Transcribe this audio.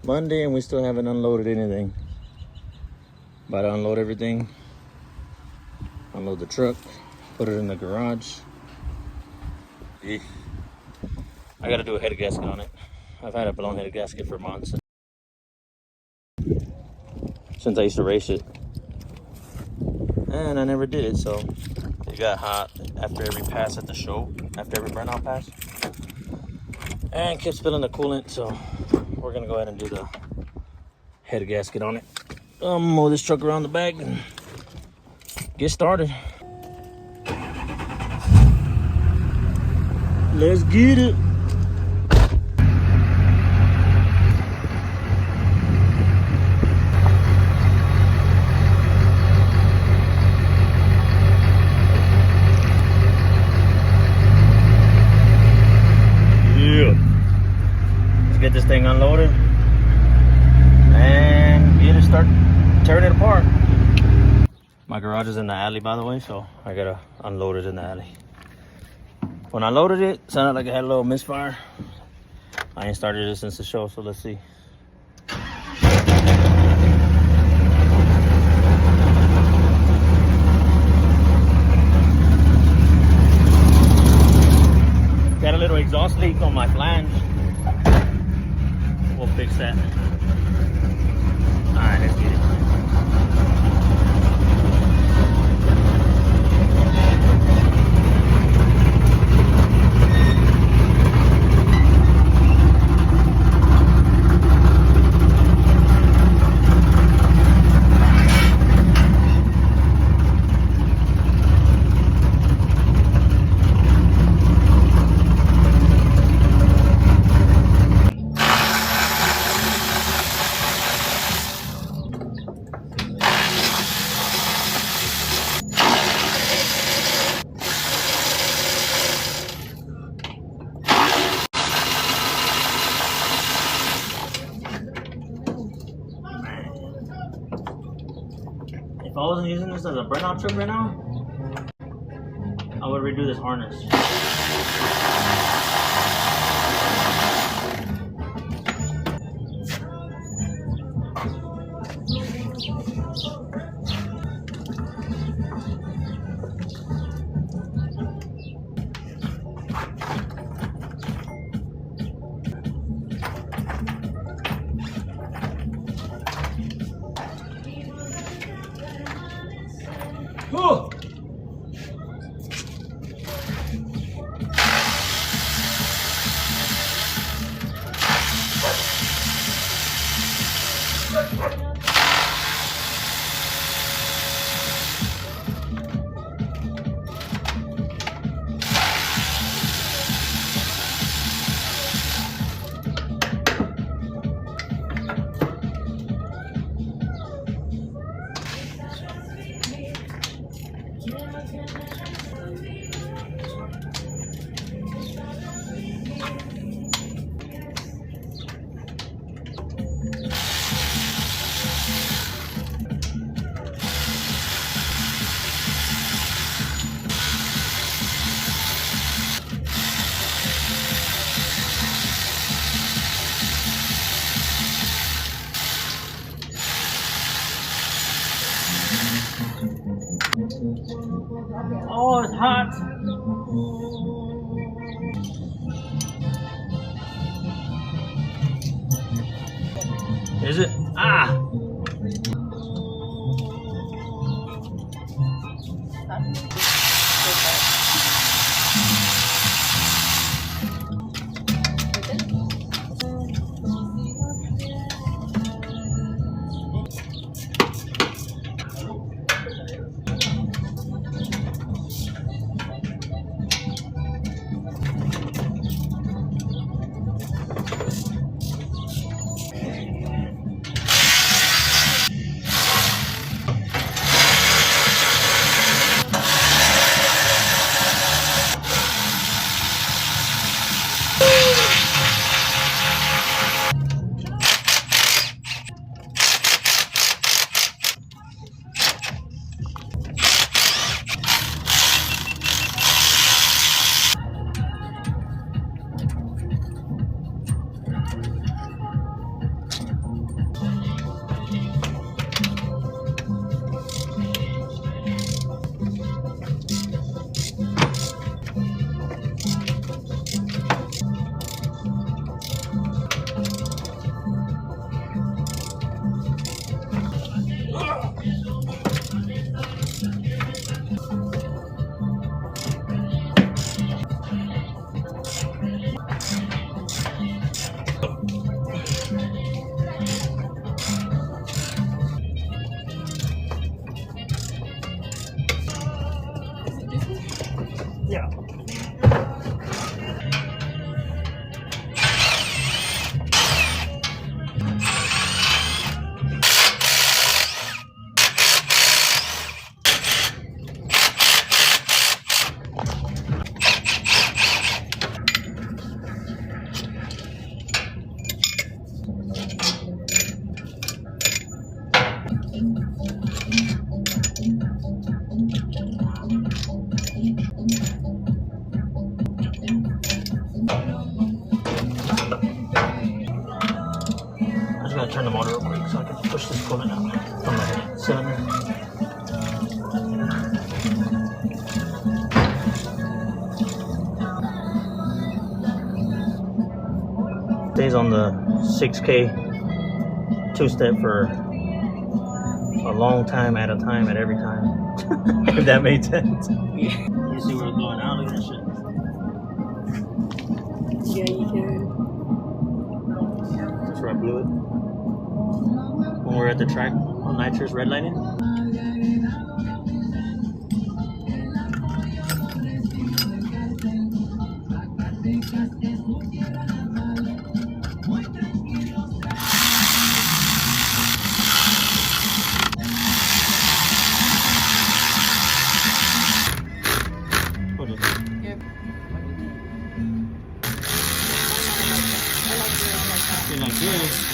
Monday and we still haven't unloaded anything. About to unload everything. Unload the truck, put it in the garage. I gotta do a head gasket on it. I've had a blown head gasket for months. Since I used to race it. And I never did it, so it got hot after every pass at the show, after every burnout pass. And kept spilling the coolant, so we're gonna go ahead and do the head gasket on it. Mow this truck around the back and get started. Let's get it. Get this thing unloaded and get it start tearing it apart. My garage is in the alley, by the way, so I gotta unload it in the alley. When I loaded it, it sounded like it had a little misfire. I ain't started it since the show, so let's see. Got a little exhaust leak on my flange. We'll fix that. All right, let's get it. If I wasn't using this as a burnout truck right now, I would redo this harness. Oh! Oh, it's hot. Is it? Ah! push this coolant out from the cylinder. Stays on the 6K two-step for a long time at a time at every time. If that made sense. Yeah. You see where it's going out? Look at that shit. Yeah, you can. That's where I blew it. When we're at the track on nitrous redlining. Yep. Like this.